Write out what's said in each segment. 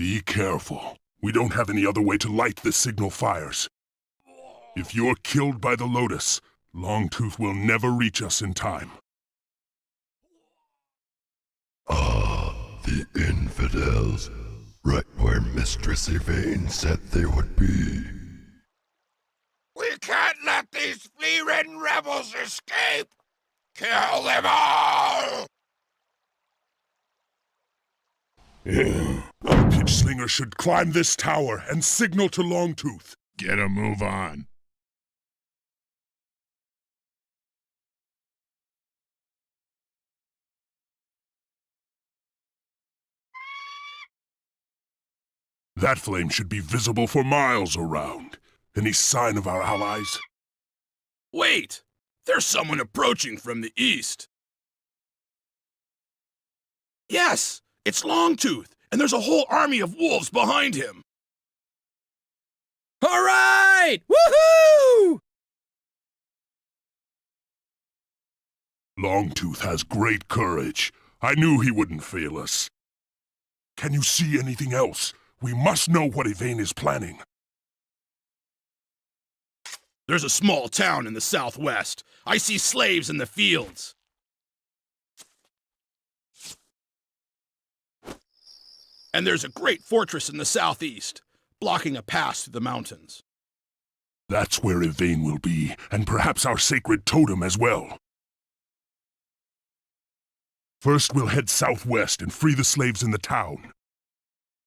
Be careful. We don't have any other way to light the signal fires. If you're killed by the Lotus, Longtooth will never reach us in time. Ah, the infidels. Right where Mistress Yvaine said they would be. We can't let these flea-ridden rebels escape! Kill them all! Our pitch slinger should climb this tower and signal to Longtooth. Get a move on. That flame should be visible for miles around. Any sign of our allies? Wait! There's someone approaching from the east. Yes! It's Longtooth, and there's a whole army of wolves behind him. All right! Woohoo! Longtooth has great courage. I knew he wouldn't fail us. Can you see anything else? We must know what Yvaine is planning. There's a small town in the southwest. I see slaves in the fields. And there's a great fortress in the southeast, blocking a pass through the mountains. That's where Yvaine will be, and perhaps our sacred totem as well. First, we'll head southwest and free the slaves in the town.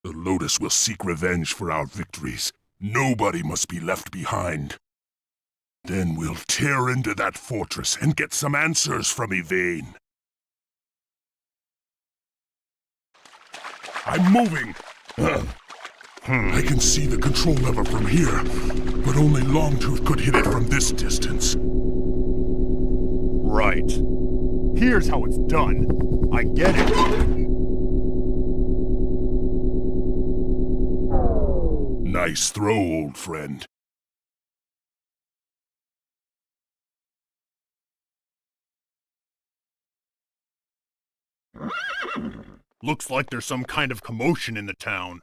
The Lotus will seek revenge for our victories. Nobody must be left behind. Then we'll tear into that fortress and get some answers from Yvaine. I'm moving! I can see the control lever from here, but only Longtooth could hit it from this distance. Right. Here's how it's done. I get it. Nice throw, old friend. Looks like there's some kind of commotion in the town.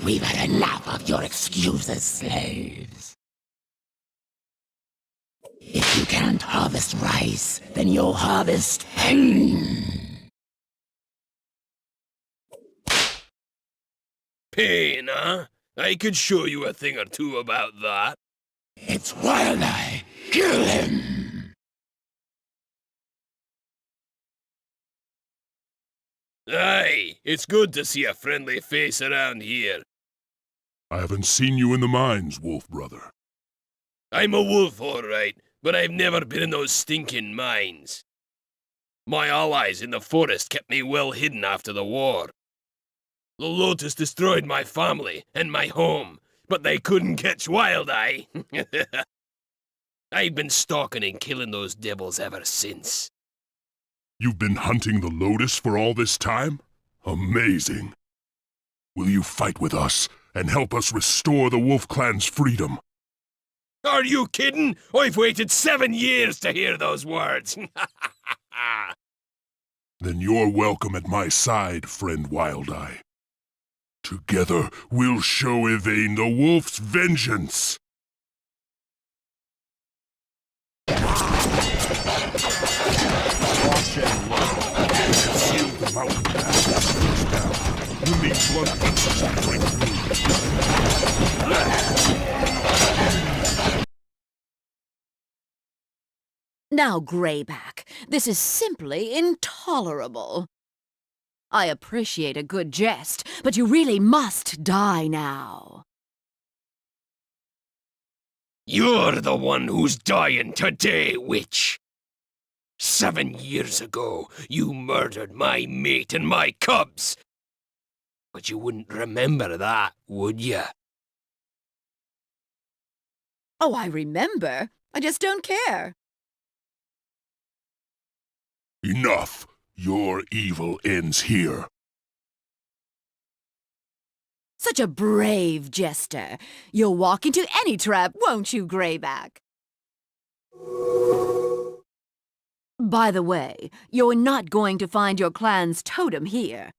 We've had enough of your excuses, slaves. If you can't harvest rice, then you'll harvest pain. Pain, huh? I could show you a thing or two about that. It's Wild Eye. Kill him! Aye, it's good to see a friendly face around here. I haven't seen you in the mines, Wolf brother. I'm a wolf, all right, but I've never been in those stinking mines. My allies in the forest kept me well hidden after the war. The Lotus destroyed my family and my home, but they couldn't catch Wild Eye. I've been stalking and killing those devils ever since. You've been hunting the Lotus for all this time? Amazing. Will you fight with us and help us restore the Wolf Clan's freedom? Are you kidding? I've waited 7 years to hear those words. Then you're welcome at my side, friend Wild Eye. Together, we'll show Yvaine the Wolf's vengeance! Watch and learn. Seal the mountain pass first down. We'll need blunt punches to break through. Now, Grayback, this is simply intolerable. I appreciate a good jest, but you really must die now. You're the one who's dying today, witch. 7 years ago, you murdered my mate and my cubs. But you wouldn't remember that, would you? Oh, I remember. I just don't care. Enough! Your evil ends here. Such a brave jester. You'll walk into any trap, won't you, Grayback? By the way, you're not going to find your clan's totem here.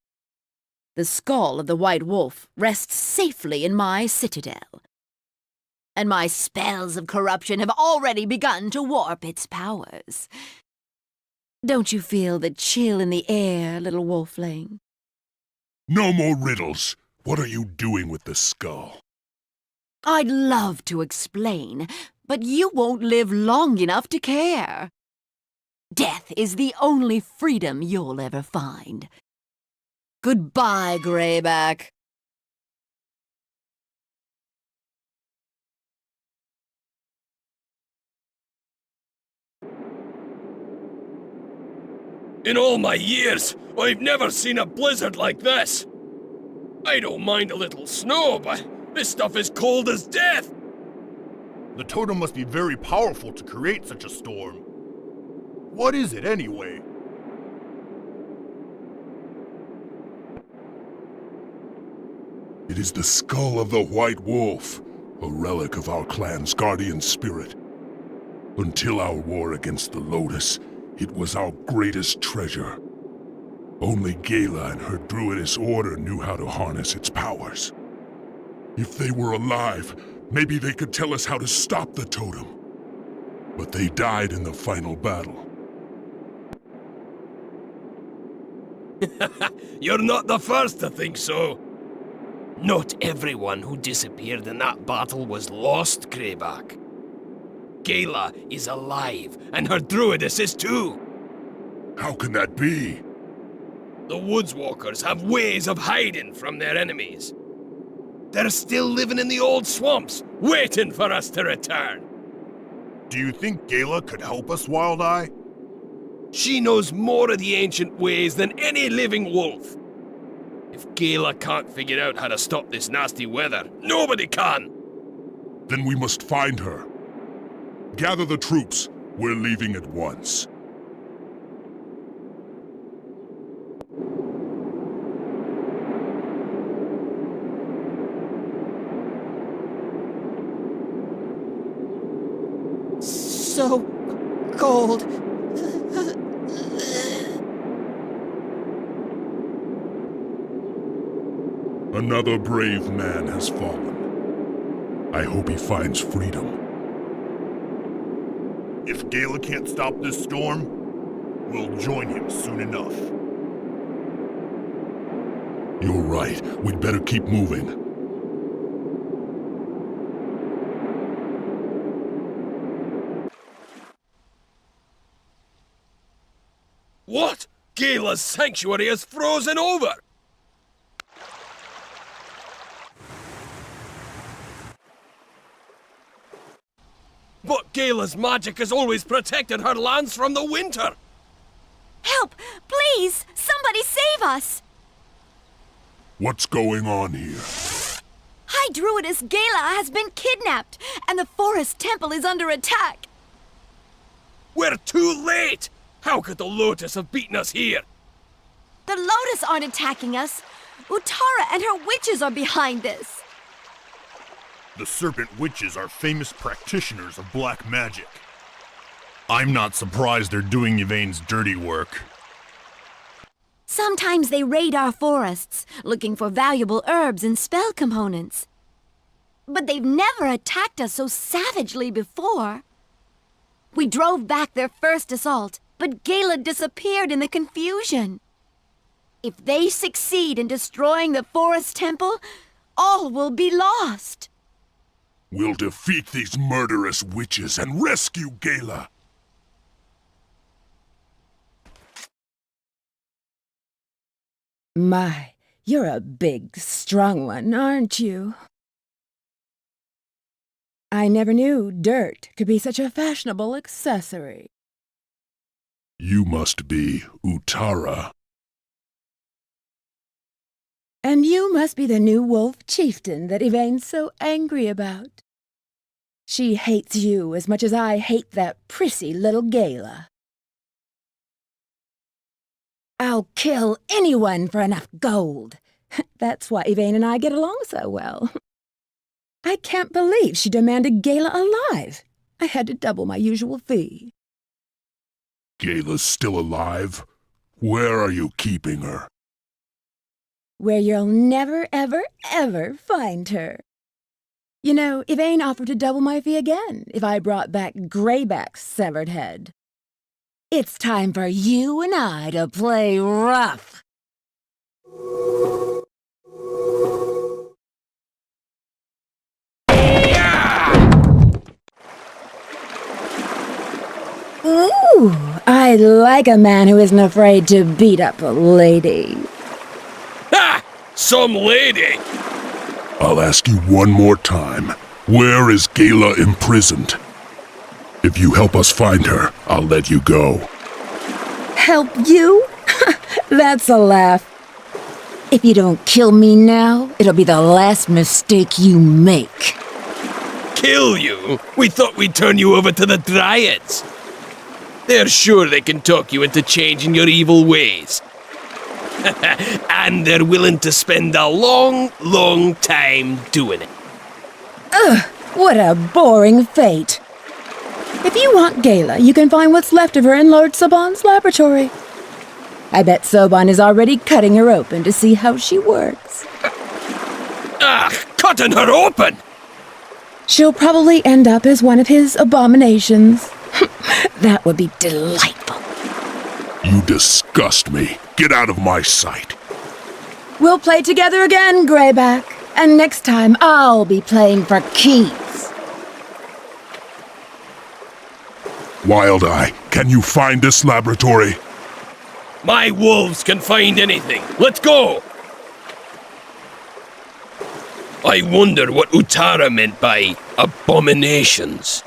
The skull of the White Wolf rests safely in my citadel. And my spells of corruption have already begun to warp its powers. Don't you feel the chill in the air, little wolfling? No more riddles. What are you doing with the skull? I'd love to explain, but you won't live long enough to care. Death is the only freedom you'll ever find. Goodbye, Grayback. In all my years, I've never seen a blizzard like this. I don't mind a little snow, but this stuff is cold as death. The totem must be very powerful to create such a storm. What is it anyway? It is the skull of the White Wolf, a relic of our clan's guardian spirit. Until our war against the Lotus, it was our greatest treasure. Only Gayla and her druidess order knew how to harness its powers. If they were alive, maybe they could tell us how to stop the totem. But they died in the final battle. You're not the first to think so. Not everyone who disappeared in that battle was lost, Grayback. Gayla is alive, and her druidess is too. How can that be? The Woodswalkers have ways of hiding from their enemies. They're still living in the old swamps, waiting for us to return. Do you think Gayla could help us, Wild Eye? She knows more of the ancient ways than any living wolf. If Gayla can't figure out how to stop this nasty weather, nobody can! Then we must find her. Gather the troops. We're leaving at once. So cold. Another brave man has fallen. I hope he finds freedom. If Gayla can't stop this storm, we'll join him soon enough. You're right. We'd better keep moving. What? Gayla's sanctuary is frozen over! But Gayla's magic has always protected her lands from the winter! Help! Please! Somebody save us! What's going on here? High Druidess Gayla has been kidnapped, and the forest temple is under attack. We're too late! How could the Lotus have beaten us here? The Lotus aren't attacking us. Utara and her witches are behind this. The Serpent Witches are famous practitioners of black magic. I'm not surprised they're doing Yvaine's dirty work. Sometimes they raid our forests, looking for valuable herbs and spell components. But they've never attacked us so savagely before. We drove back their first assault, but Gayla disappeared in the confusion. If they succeed in destroying the forest temple, all will be lost. We'll defeat these murderous witches and rescue Gayla. My, you're a big, strong one, aren't you? I never knew dirt could be such a fashionable accessory. You must be Utara. And you must be the new wolf chieftain that Yvaine's so angry about. She hates you as much as I hate that prissy little Gayla. I'll kill anyone for enough gold. That's why Yvaine and I get along so well. I can't believe she demanded Gayla alive. I had to double my usual fee. Gayla's still alive? Where are you keeping her? Where you'll never, ever, ever find her. You know, Yvaine offered to double my fee again if I brought back Grayback's severed head. It's time for you and I to play rough. Ooh, I like a man who isn't afraid to beat up a lady. Ha! Some lady! I'll ask you one more time. Where is Gayla imprisoned? If you help us find her, I'll let you go. Help you? That's a laugh. If you don't kill me now, it'll be the last mistake you make. Kill you? We thought we'd turn you over to the dryads. They're sure they can talk you into changing your evil ways. And they're willing to spend a long, long time doing it. Ugh, what a boring fate. If you want Gayla, you can find what's left of her in Lord Saban's laboratory. I bet Soban is already cutting her open to see how she works. Cutting her open! She'll probably end up as one of his abominations. That would be delightful. You disgust me. Get out of my sight. We'll play together again, Grayback. And next time, I'll be playing for keeps. Wild Eye, can you find this laboratory? My wolves can find anything. Let's go! I wonder what Utara meant by abominations.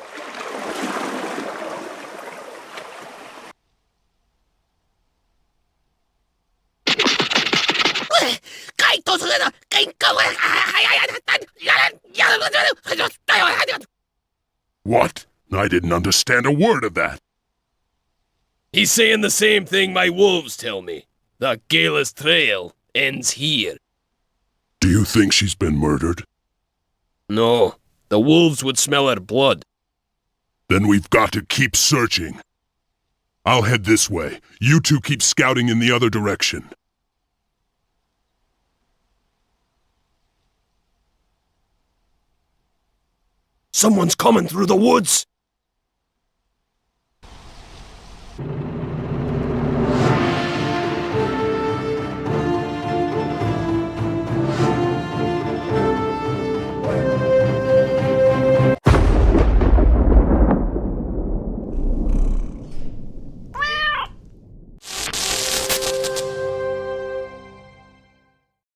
What? I didn't understand a word of that. He's saying the same thing my wolves tell me. That Gayla's trail ends here. Do you think she's been murdered? No, the wolves would smell her blood. Then we've got to keep searching. I'll head this way. You two keep scouting in the other direction. Someone's coming through the woods!